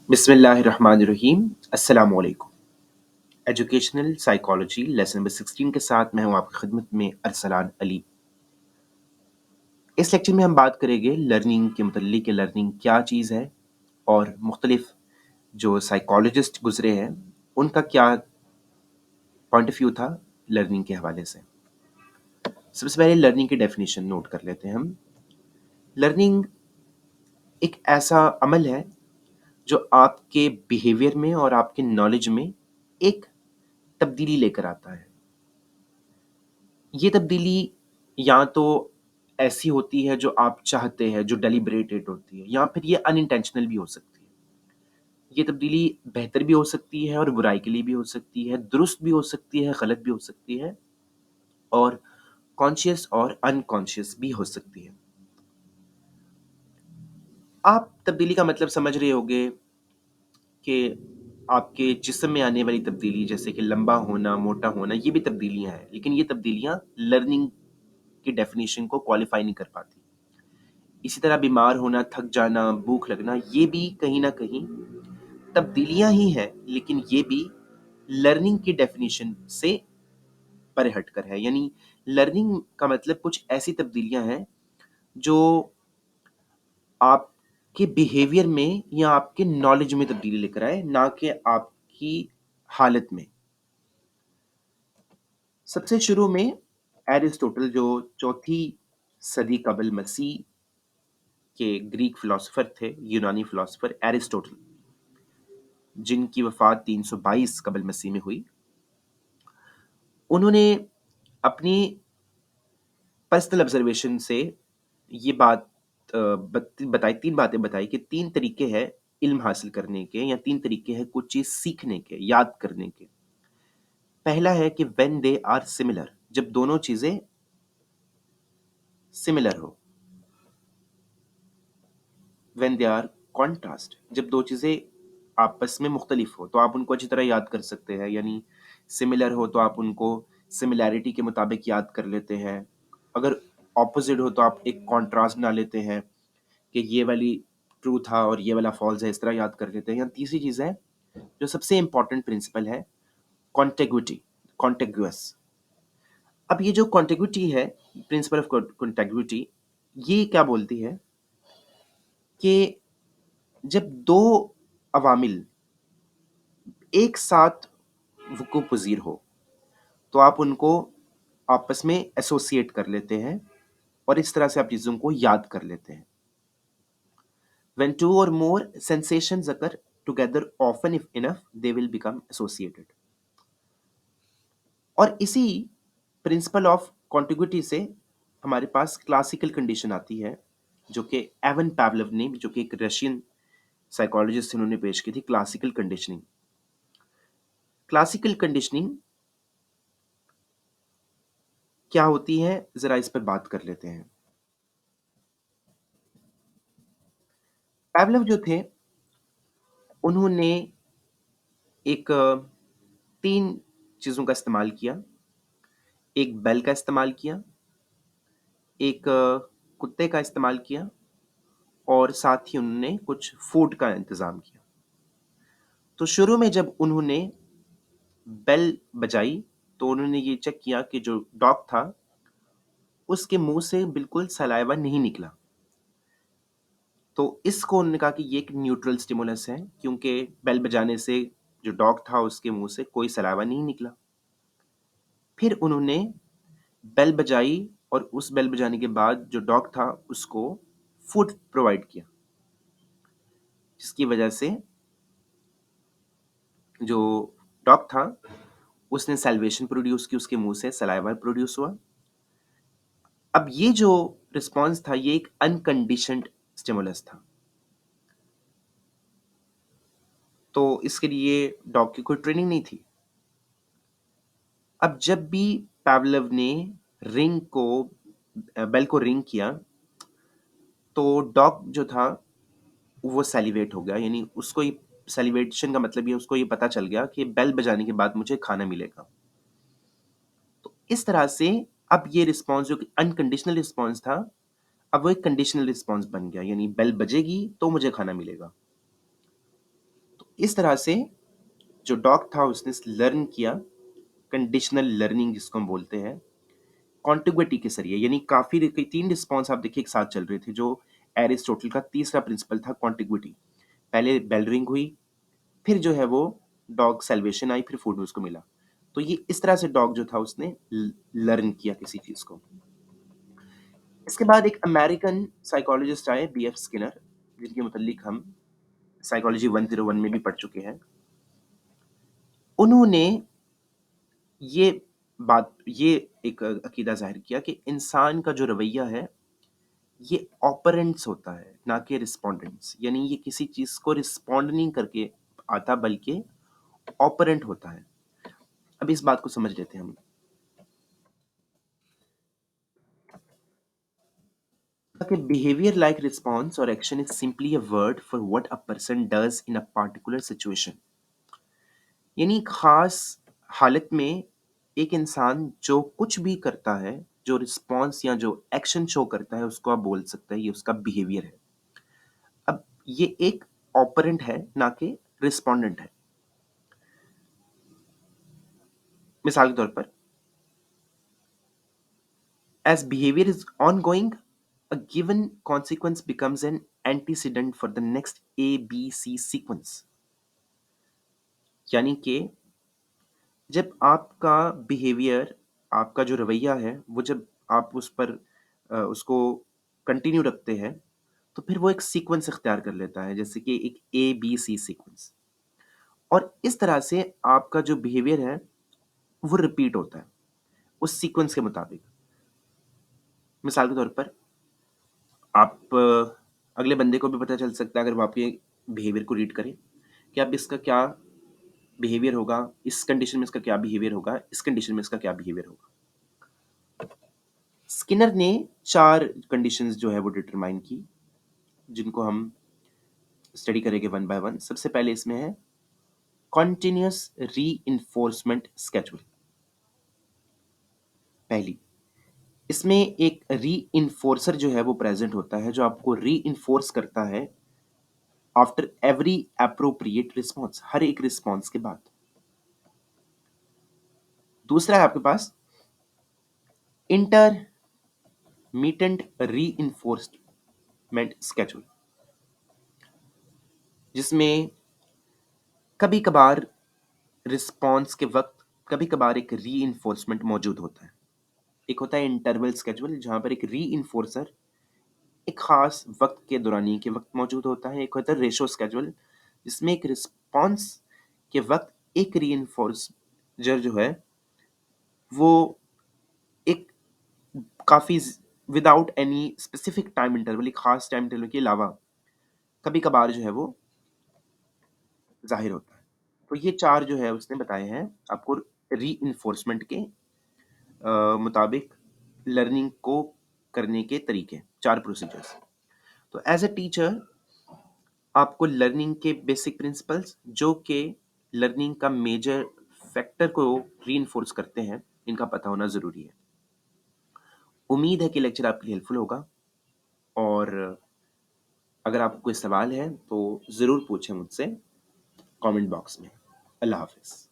बिस्मिल्लाहिर्रहमानिर्रहीम अस्सलाम वालेकुम। एजुकेशनल साइकोलॉजी लेसन नंबर 16 के साथ मैं हूं आपकी खिदमत में अरसलान अली। इस लेक्चर में हम बात करेंगे लर्निंग के मुतल्लिक कि लर्निंग क्या चीज़ है और मुख्तलिफ जो साइकोलॉजिस्ट गुजरे हैं उनका क्या पॉइंट ऑफ व्यू था लर्निंग के हवाले से। सबसे पहले लर्निंग की डेफिनेशन नोट कर लेते हैं हम। लर्निंग एक ऐसा अमल है जो आपके बिहेवियर में और आपके नॉलेज में एक तब्दीली लेकर आता है। ये तब्दीली या तो ऐसी होती है जो आप चाहते हैं, जो डेलिब्रेटेड होती है, या फिर ये अनइंटेंशनल भी हो सकती है। ये तब्दीली बेहतर भी हो सकती है और बुराई के लिए भी हो सकती है, दुरुस्त भी हो सकती है, गलत भी हो सकती है और कॉन्शियस और अनकॉन्शियस भी हो सकती है। आप तब्दीली का मतलब समझ रहे होंगे कि आपके जिस्म में आने वाली तब्दीली जैसे कि लंबा होना, मोटा होना, ये भी तब्दीलियाँ हैं, लेकिन ये तब्दीलियाँ लर्निंग की डेफिनिशन को क्वालिफाई नहीं कर पाती। इसी तरह बीमार होना, थक जाना, भूख लगना, ये भी कहीं न कहीं तब्दीलियाँ ही हैं, लेकिन ये भी लर्निंग की डेफिनिशन से परे हटकर है। यानी लर्निंग का मतलब कुछ ऐसी तब्दीलियाँ हैं जो आपके बिहेवियर में या आपके नॉलेज में तब्दीली लेकर आए, ना कि आपकी हालत में। सबसे शुरू में एरिस्टोटल जो चौथी सदी कबल मसीह के ग्रीक फिलोसोफर थे, यूनानी फिलोसोफर एरिस्टोटल, जिनकी वफ़ात 322 कबल मसीह में हुई। उन्होंने अपनी पर्सनल ऑब्जर्वेशन से ये बात बताई, 3 बातें बताई कि 3 तरीके हैं इल्म हासिल करने के या 3 तरीके हैं कुछ चीज़ सीखने के, याद करने के। पहला है कि व्हेन दे आर सिमिलर, जब दोनों चीज़ें सिमिलर हो। व्हेन दे आर कॉन्ट्रास्ट, जब 2 चीज़ें आपस में मुख्तलिफ हो, तो आप उनको अच्छी तरह याद कर सकते हैं। यानी सिमिलर हो तो आप उनको सिमिलैरिटी के मुताबिक याद कर लेते हैं। अगर ऑपोज़िट हो तो आप एक कॉन्ट्रास्ट बना लेते हैं कि ये वाली ट्रू था और ये वाला फ़ॉल्स है, इस तरह याद कर लेते हैं। या तीसरी चीज़ है, जो सबसे इम्पोर्टेंट प्रिंसिपल है, कॉन्टेग्विटी, कॉन्टेग्युअस। अब ये जो कॉन्टेग्विटी है, प्रिंसिपल ऑफ कॉन्टेग्विटी, ये क्या बोलती है कि जब 2 अवामिल एक साथ वक़ूफ़ पज़ीर हो, तो आप उनको आपस में एसोसिएट कर लेते हैं और इस तरह से आप चीज़ों को याद कर लेते हैं। When two or more sensations occur together often if enough, they will become associated. और इसी प्रिंसिपल ऑफ कॉन्टिग्विटी से हमारे पास क्लासिकल कंडीशन आती है, जो कि एवन पावलोव ने, जो कि एक रशियन साइकोलॉजिस्ट थे, उन्होंने पेश की थी क्लासिकल कंडीशनिंग। क्लासिकल कंडीशनिंग क्या होती है, ज़रा इस पर बात कर लेते हैं। पावलोव जो थे, उन्होंने एक 3 चीज़ों का इस्तेमाल किया। एक बेल का इस्तेमाल किया, एक कुत्ते का इस्तेमाल किया और साथ ही उन्होंने कुछ फूड का इंतज़ाम किया। तो शुरू में जब उन्होंने बेल बजाई, तो उन्होंने ये चेक किया कि जो डॉग था, उसके मुँह से बिल्कुल सलाइवा नहीं निकला। तो इसको उन्होंने कहा कि ये एक न्यूट्रल स्टिमुलस है, क्योंकि बेल बजाने से जो डॉग था, उसके मुँह से कोई सलाइवा नहीं निकला। फिर उन्होंने बेल बजाई और उस बेल बजाने के बाद जो डॉग था, उसको फूड प्रोवाइड किया, जिसकी वजह से जो डॉग था, उसने सैल्वेशन प्रोड्यूस की, उसके मुँह से सलाइवा प्रोड्यूस हुआ। अब ये जो रिस्पॉन्स था, ये एक अनकंडीशन्ड स्टिमुलस था। तो इसके लिए डॉग की कोई ट्रेनिंग नहीं थी। अब जब भी पावलोव ने बेल को रिंग किया, तो डॉग जो था, वो सैलिवेट हो गया। यानी उसको ये सैलिवेशन का मतलब ये, उसको ये पता चल गया कि बेल बजाने के बाद मुझे खाना मिलेगा। तो इस तरह से अब ये रिस्पॉन्स जो कि अनकंडीशनल रिस्पॉन्स था, अब वो एक कंडीशनल रिस्पॉन्स बन गया। यानी बेल बजेगी तो मुझे खाना मिलेगा। इस तरह से जो डॉग था उसने लर्न किया, कंडीशनल लर्निंग जिसको हम बोलते हैं, कॉन्टिग्विटी के ज़रिए, यानी काफ़ी 3 रिस्पॉन्स आप देखिए एक साथ चल रहे थे, जो एरिस्टोटल का तीसरा प्रिंसिपल था कॉन्टिग्विटी। पहले बेल रिंग हुई, फिर जो है वो डॉग सैल्वेशन आई, फिर फूड उसको मिला। तो ये इस तरह से डॉग जो था उसने लर्न किया किसी चीज़ को। इसके बाद एक अमेरिकन साइकोलॉजिस्ट आए बी एफ स्किनर, जिनके मुतल्लिक हम साइकोलॉजी 101 में भी पढ़ चुके हैं। उन्होंने ये ये एक अकीदा ज़ाहिर किया कि इंसान का जो रवैया है, ये ऑपरेंट्स होता है, ना कि रिस्पोंडेंट्स। यानी ये किसी चीज़ को रिस्पॉन्ड नहीं करके आता, बल्कि ऑपरेंट होता है। अब इस बात को समझ लेते हैं हम। कि बिहेवियर लाइक रिस्पॉन्स और action is simply a word for what a person does in a particular situation. यानी खास हालत में एक इंसान जो कुछ भी करता है, जो रिस्पॉन्स या जो एक्शन शो करता है, उसको आप बोल सकते हैं ये उसका बिहेवियर है। अब ये एक ऑपरेंट है, ना कि रिस्पोंडेंट है। मिसाल के तौर पर, as behaviour is ongoing, a given consequence becomes an antecedent for the next A, B, C sequence। यानी कि जब आपका बिहेवियर, आपका जो रवैया है, वो जब आप उस पर उसको कंटिन्यू रखते हैं, तो फिर वो एक सीक्वेंस इख्तियार कर लेता है, जैसे कि एक ए बी सी सीक्वेंस। और इस तरह से आपका जो बिहेवियर है वो रिपीट होता है उस सीक्वेंस के मुताबिक। मिसाल के तौर पर, आप अगले बंदे को भी पता चल सकता है, अगर वो आपके बिहेवियर को रीड करे, कि अब इसका क्या बिहेवियर होगा, इस कंडीशन में इसका क्या बिहेवियर होगा, इस कंडीशन में इसका क्या बिहेवियर होगा। स्किनर ने 4 कंडीशंस जो है वो डिटरमाइन की, जिनको हम स्टडी करेंगे वन बाय वन। सबसे पहले इसमें है कॉन्टिन्यूस रीइंफोर्समेंट स्केड्यूल। पहली, इसमें एक रीइंफोर्सर जो है वो प्रेजेंट होता है, जो आपको रीइंफोर्स करता है आफ्टर एवरी एप्रोप्रिएट रिस्पॉन्स, हर एक रिस्पॉन्स के बाद। दूसरा है आपके पास इंटरमीटेंट रीइंफोर्समेंट स्केड्यूल, जिसमें कभी कभार रिस्पॉन्स के वक्त कभी कभार एक रीइंफोर्समेंट मौजूद होता है। एक होता है इंटरवल स्केड्यूल, जहां पर एक रीइंफोर्सर एक खास वक्त के दौरानिए के वक्त मौजूद होता है। एक होता है रेशो स्केड्यूल, जिसमें एक रिस्पॉन्स के वक्त एक रीइंफोर्सर जो है वो एक काफ़ी without any specific time interval, एक खास टाइम इंटरवल के अलावा कभी कभार जो है वो जाहिर होता है। तो ये 4 जो है उसने बताए हैं आपको रीइंफोर्समेंट के मुताबिक लर्निंग को करने के तरीके, 4 प्रोसीजर्स। तो एज अ टीचर आपको लर्निंग के बेसिक प्रिंसिपल्स, जो कि लर्निंग का मेजर फैक्टर को रीइंफोर्स करते हैं, इनका पता होना ज़रूरी है। उम्मीद है कि लेक्चर आपके लिए हेल्पफुल होगा, और अगर आपको कोई सवाल है तो ज़रूर पूछें मुझसे कमेंट बॉक्स में। अल्लाह हाफ़िज़।